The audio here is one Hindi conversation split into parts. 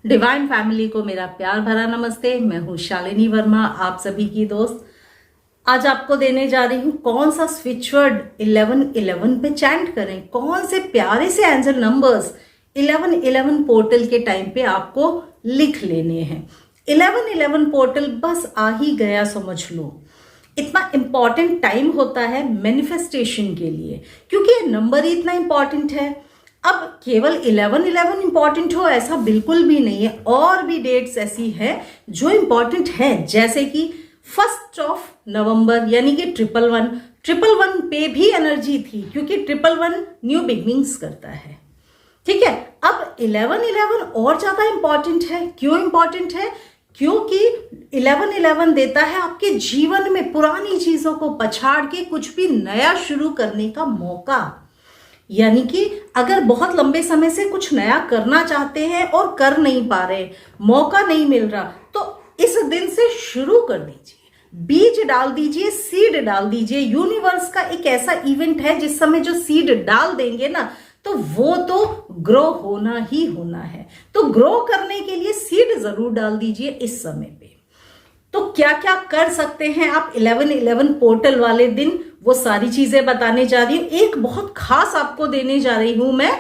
डिवाइन फैमिली को मेरा प्यार भरा नमस्ते। मैं हूँ शालिनी वर्मा, आप सभी की दोस्त। आज आपको देने जा रही हूँ कौन सा स्विच वर्ड 1111 पे चैंट करें, कौन से प्यारे से एंजल नंबर्स 1111 पोर्टल के टाइम पे आपको लिख लेने हैं। 1111 पोर्टल बस आ ही गया, समझ लो। इतना इंपॉर्टेंट टाइम होता है मैनिफेस्टेशन के लिए, क्योंकि ये नंबर ही इतना इंपॉर्टेंट है। अब केवल 1111 इंपॉर्टेंट हो ऐसा बिल्कुल भी नहीं है, और भी डेट्स ऐसी हैं जो इंपॉर्टेंट है, जैसे कि 1 नवंबर यानी कि 111 पे भी एनर्जी थी, क्योंकि 111 न्यू बिगनिंग्स करता है। ठीक है, अब 1111 और ज्यादा इंपॉर्टेंट है। क्यों इंपॉर्टेंट है? क्योंकि 1111 देता है आपके जीवन में पुरानी चीजों को पछाड़ के कुछ भी नया शुरू करने का मौका। यानी कि अगर बहुत लंबे समय से कुछ नया करना चाहते हैं और कर नहीं पा रहे, मौका नहीं मिल रहा, तो इस दिन से शुरू कर दीजिए, बीज डाल दीजिए, सीड डाल दीजिए। यूनिवर्स का एक ऐसा इवेंट है जिस समय जो सीड डाल देंगे ना, तो वो तो ग्रो होना ही होना है। तो ग्रो करने के लिए सीड जरूर डाल दीजिए इस समय पे। तो क्या क्या कर सकते हैं आप 1111 पोर्टल वाले दिन, वो सारी चीजें बताने जा रही हूं। एक बहुत खास आपको देने जा रही हूं मैं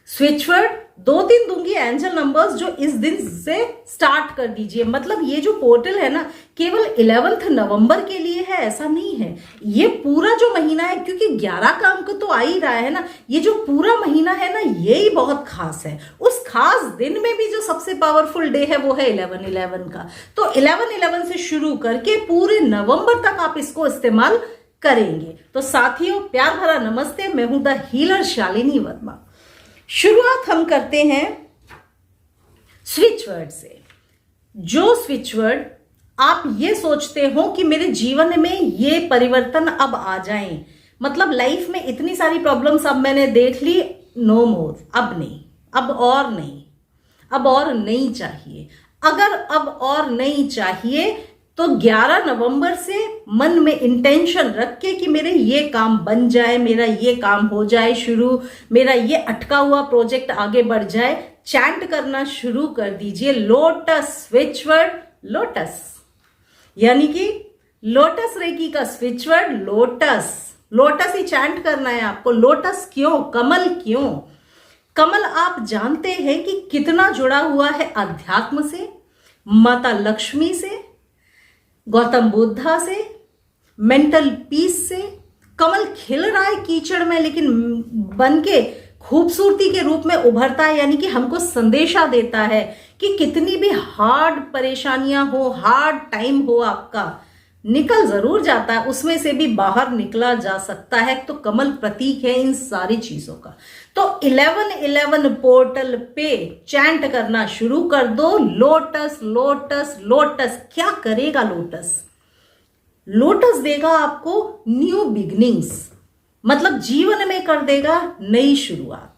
स्विच वर्ड, 2-3 दूंगी एंजल नंबर्स जो इस दिन से स्टार्ट कर दीजिए। मतलब ये जो पोर्टल है ना, केवल 11 नवंबर के लिए है ऐसा नहीं है। ये पूरा जो महीना है, क्योंकि 11 का अंक तो आ ही रहा है ना, ये जो पूरा महीना है ना, ये ही बहुत खास है। उस खास दिन में भी जो सबसे पावरफुल डे है वो है 1111 का। तो 1111 से शुरू करके पूरे नवंबर तक आप इसको इस्तेमाल करेंगे। तो साथियों, प्यार भरा नमस्ते। मैं हूं द हीलर शालिनी वर्मा। शुरुआत हम करते हैं स्विच वर्ड से। जो स्विच वर्ड आप ये सोचते हो कि मेरे जीवन में ये परिवर्तन अब आ जाएं, मतलब लाइफ में इतनी सारी प्रॉब्लम्स अब मैंने देख ली, नो मोर, अब नहीं, अब और नहीं, अब और नहीं चाहिए। अगर अब और नहीं चाहिए तो 11 नवंबर से मन में इंटेंशन रख के कि मेरे ये काम बन जाए, मेरा ये काम हो जाए शुरू, मेरा ये अटका हुआ प्रोजेक्ट आगे बढ़ जाए, चैंट करना शुरू कर दीजिए। लोटस स्विच वर्ड, लोटस, यानी कि लोटस रेकी का स्विच वर्ड लोटस। लोटस ही चैंट करना है आपको। लोटस क्यों? कमल क्यों? कमल आप जानते हैं कि कितना जुड़ा हुआ है अध्यात्म से, माता लक्ष्मी से, गौतम बुद्धा से, मेंटल पीस से। कमल खिल रहा है कीचड़ में, लेकिन बन के खूबसूरती के रूप में उभरता है, यानी कि हमको संदेशा देता है कि कितनी भी हार्ड परेशानियां हो, हार्ड टाइम हो आपका, निकल जरूर जाता है, उसमें से भी बाहर निकला जा सकता है। तो कमल प्रतीक है इन सारी चीजों का। तो 1111 पोर्टल पे चैंट करना शुरू कर दो, लोटस लोटस लोटस। क्या करेगा लोटस? लोटस देगा आपको न्यू बिगनिंग्स, मतलब जीवन में कर देगा नई शुरुआत।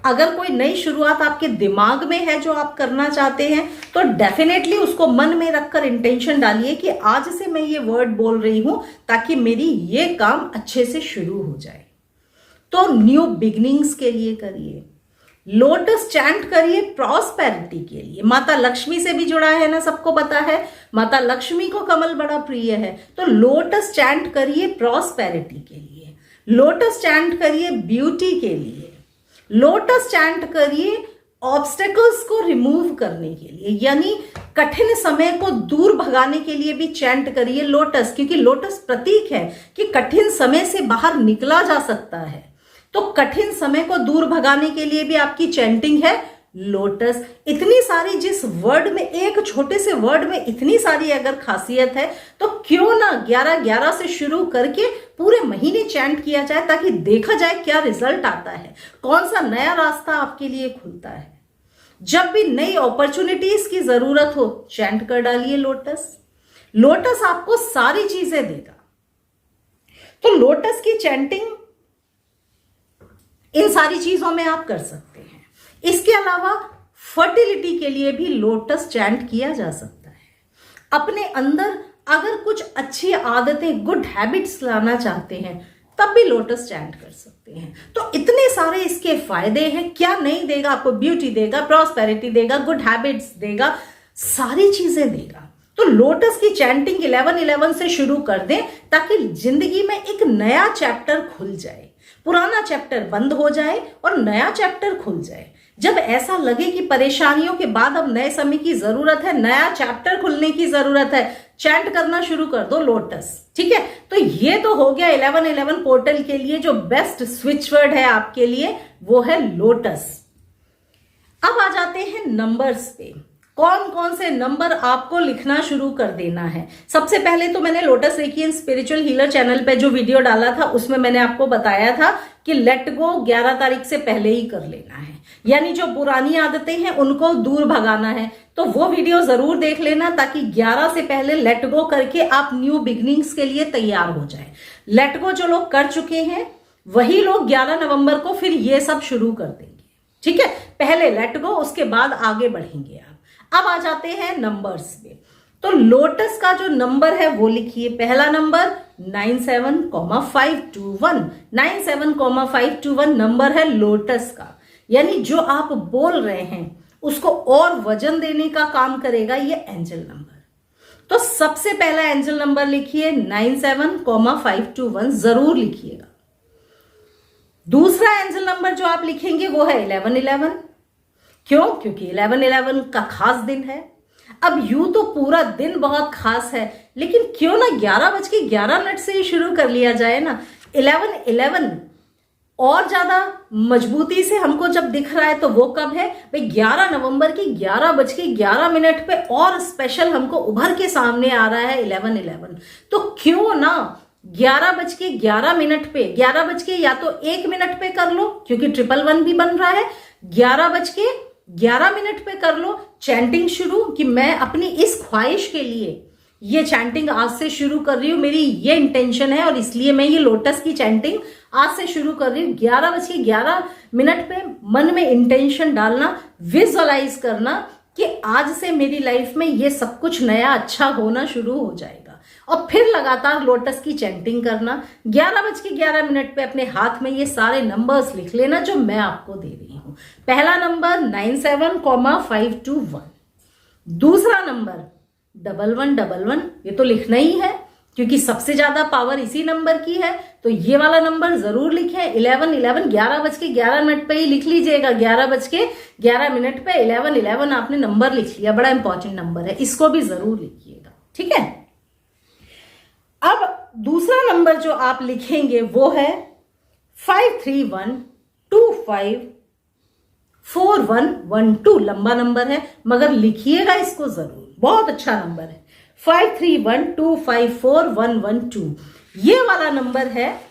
अगर कोई नई शुरुआत आपके दिमाग में है जो आप करना चाहते हैं, तो डेफिनेटली उसको मन में रखकर इंटेंशन डालिए कि आज से मैं ये वर्ड बोल रही हूं ताकि मेरी ये काम अच्छे से शुरू हो जाए। तो न्यू बिगनिंग्स के लिए करिए। लोटस चैंट करिए प्रॉस्पेरिटी के लिए। माता लक्ष्मी से भी जुड़ा है ना, सबको पता है माता लक्ष्मी को कमल बड़ा प्रिय है। तो लोटस चैंट करिए प्रॉस्पेरिटी के लिए, लोटस चैंट करिए ब्यूटी के लिए, लोटस चैंट करिए ऑब्स्टेकल्स को रिमूव करने के लिए, यानी कठिन समय को दूर भगाने के लिए भी चैंट करिए लोटस, क्योंकि लोटस प्रतीक है कि कठिन समय से बाहर निकला जा सकता है। तो कठिन समय को दूर भगाने के लिए भी आपकी चैंटिंग है लोटस। इतनी सारी, जिस वर्ड में, एक छोटे से वर्ड में इतनी सारी अगर खासियत है, तो क्यों ना 11-11 से शुरू करके पूरे महीने चैंट किया जाए, ताकि देखा जाए क्या रिजल्ट आता है, कौन सा नया रास्ता आपके लिए खुलता है। जब भी नई अपॉर्चुनिटीज की जरूरत हो, चैंट कर डालिए लोटस। लोटस आपको सारी चीजें देगा। तो लोटस की चैंटिंग इन सारी चीजों में आप कर सकते हैं। इसके अलावा फर्टिलिटी के लिए भी लोटस चैंट किया जा सकता है। अपने अंदर अगर कुछ अच्छी आदतें, गुड हैबिट्स लाना चाहते हैं, तब भी लोटस चैंट कर सकते हैं। तो इतने सारे इसके फायदे हैं, क्या नहीं देगा आपको, ब्यूटी देगा, प्रॉस्पेरिटी देगा, गुड हैबिट्स देगा, सारी चीजें देगा। तो लोटस की चैंटिंग 11-11 से शुरू कर दें ताकि जिंदगी में एक नया चैप्टर खुल जाए, पुराना चैप्टर बंद हो जाए और नया चैप्टर खुल जाए। जब ऐसा लगे कि परेशानियों के बाद अब नए समय की जरूरत है, नया चैप्टर खुलने की जरूरत है, चैंट करना शुरू कर दो लोटस। ठीक है, तो ये तो हो गया 11-11 पोर्टल के लिए जो बेस्ट स्विच वर्ड है आपके लिए, वो है लोटस। अब आ जाते हैं नंबर्स पे। कौन कौन से नंबर आपको लिखना शुरू कर देना है। सबसे पहले तो मैंने lotus recce and spiritual healer channel पे जो वीडियो डाला था उसमें मैंने आपको बताया था कि लेट गो 11 तारीख से पहले ही कर लेना है, यानी जो पुरानी आदतें हैं उनको दूर भगाना है। तो वो वीडियो जरूर देख लेना ताकि 11 से पहले लेट गो करके आप न्यू बिगनिंग्स के लिए तैयार हो जाए। लेट गो जो लोग कर चुके हैं वही लोग 11 नवंबर को फिर ये सब शुरू कर देंगे। ठीक है, पहले लेट गो, उसके बाद आगे बढ़ेंगे आप। अब आ जाते हैं नंबर्स पे। तो लोटस का जो नंबर है वो लिखिए। पहला नंबर 97,521, 97,521 नंबर है लोटस का, यानी जो आप बोल रहे हैं उसको और वजन देने का काम करेगा ये एंजल नंबर। तो सबसे पहला एंजल नंबर लिखिए 97,521, जरूर लिखिएगा। दूसरा एंजल नंबर जो आप लिखेंगे वो है 11-11। क्यों? क्योंकि 11-11 का खास दिन है। अब यूं तो पूरा दिन बहुत खास है, लेकिन क्यों ना 11:11 से ही शुरू कर लिया जाए ना। 11-11 और ज्यादा मजबूती से हमको जब दिख रहा है तो वो कब है भाई, 11 नवंबर की 11:11 पे और स्पेशल हमको उभर के सामने आ रहा है 11-11। तो क्यों ना 11:11 पे, 11 या तो 1 पे कर लो क्योंकि 111 भी बन रहा है, 11:11 पे कर लो चैंटिंग शुरू कि मैं अपनी इस ख्वाहिश के लिए ये चैंटिंग आज से शुरू कर रही हूं, मेरी ये इंटेंशन है और इसलिए मैं ये लोटस की चैंटिंग आज से शुरू कर रही हूँ। 11:11 पे मन में इंटेंशन डालना, विजुअलाइज करना कि आज से मेरी लाइफ में ये सब कुछ नया अच्छा होना शुरू हो जाएगा, और फिर लगातार लोटस की चैंटिंग करना। 11:11 पे अपने हाथ में ये सारे नंबर्स लिख लेना जो मैं आपको दे रही हूं। पहला नंबर 97,521, दूसरा नंबर 1111, ये तो लिखना ही है क्योंकि सबसे ज्यादा पावर इसी नंबर की है, तो ये वाला नंबर जरूर लिखें। 11-11, 11:11 पे ही लिख लीजिएगा। 11:11 पे 11-11 आपने नंबर लिख लिया, बड़ा इंपॉर्टेंट नंबर है, इसको भी जरूर लिखिएगा। ठीक है, अब दूसरा नंबर जो आप लिखेंगे वो है 531254112। लंबा नंबर है मगर लिखिएगा इसको जरूर, बहुत अच्छा नंबर है। 531254112 ये वाला नंबर है।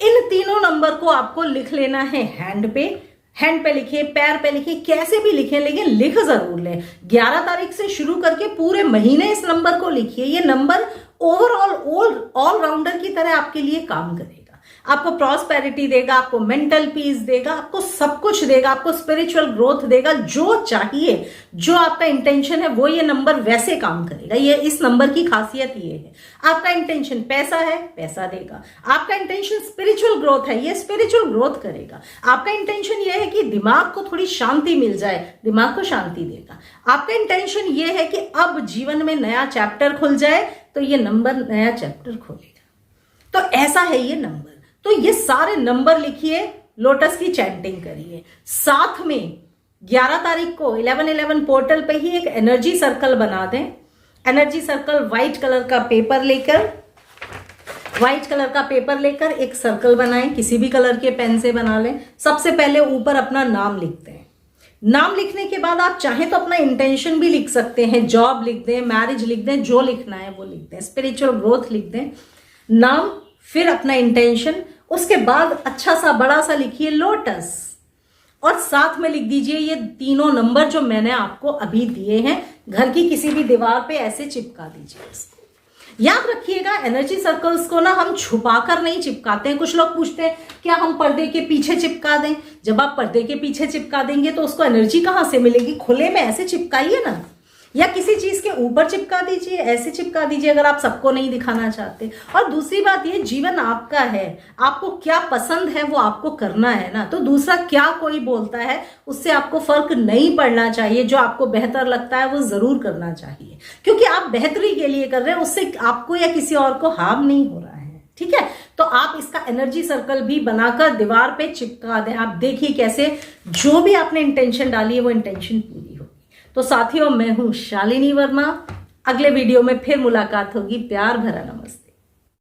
इन तीनों नंबर को आपको लिख लेना है हैंड पे। हैंड पे लिखिए, पैर पे लिखिए, कैसे भी लिखें लेकिन लिख जरूर लें। 11 तारीख से शुरू करके पूरे महीने इस नंबर को लिखिए। ये नंबर ओवरऑल ऑलराउंडर की तरह आपके लिए काम करेगा। आपको प्रॉस्पेरिटी देगा, आपको मेंटल पीस देगा, आपको सब कुछ देगा, आपको स्पिरिचुअल ग्रोथ देगा, जो चाहिए, जो आपका इंटेंशन है वो ये नंबर वैसे काम करेगा। ये इस नंबर की खासियत ये है। आपका इंटेंशन पैसा है, पैसा देगा। आपका इंटेंशन स्पिरिचुअल ग्रोथ है, ये स्पिरिचुअल ग्रोथ करेगा। आपका इंटेंशन ये है कि दिमाग को थोड़ी शांति मिल जाए, दिमाग को शांति देगा। आपका इंटेंशन ये है कि अब जीवन में नया चैप्टर खुल जाए, तो ये नंबर नया चैप्टर खोलेगा। तो ऐसा है ये नंबर। तो ये सारे नंबर लिखिए, लोटस की चैंटिंग करिए। साथ में 11 तारीख को 11-11 पोर्टल पे ही एक एनर्जी सर्कल बना दें। एनर्जी सर्कल व्हाइट कलर का पेपर लेकर एक सर्कल बनाएं, किसी भी कलर के पेन से बना लें। सबसे पहले ऊपर अपना नाम लिखते हैं। नाम लिखने के बाद आप चाहें तो अपना इंटेंशन भी लिख सकते हैं, जॉब लिख दें, मैरिज लिख दें, जो लिखना है वो लिख दें, स्पिरिचुअल ग्रोथ लिख दें। नाम, फिर अपना इंटेंशन, उसके बाद अच्छा सा बड़ा सा लिखिए लोटस, और साथ में लिख दीजिए ये तीनों नंबर जो मैंने आपको अभी दिए हैं। घर की किसी भी दीवार पे ऐसे चिपका दीजिए इसको। याद रखिएगा, एनर्जी सर्कल्स को ना हम छुपाकर नहीं चिपकाते हैं। कुछ लोग पूछते हैं क्या हम पर्दे के पीछे चिपका दें। जब आप पर्दे के पीछे चिपका देंगे तो उसको एनर्जी कहां से मिलेगी? खुले में ऐसे चिपकाइए ना। या किसी चीज के ऊपर चिपका दीजिए, ऐसे चिपका दीजिए अगर आप सबको नहीं दिखाना चाहते। और दूसरी बात ये, जीवन आपका है, आपको क्या पसंद है वो आपको करना है ना, तो दूसरा क्या कोई बोलता है उससे आपको फर्क नहीं पड़ना चाहिए। जो आपको बेहतर लगता है वो जरूर करना चाहिए, क्योंकि आप बेहतरी के लिए कर रहे हैं, उससे आपको या किसी और को हार्म नहीं हो रहा है। ठीक है, तो आप इसका एनर्जी सर्कल भी बनाकर दीवार पे चिपका दें। आप देखिए कैसे जो भी आपने इंटेंशन डाली है वो इंटेंशन पूरी होगी। तो साथियों, मैं हूं शालिनी वर्मा, अगले वीडियो में फिर मुलाकात होगी। प्यार भरा नमस्ते।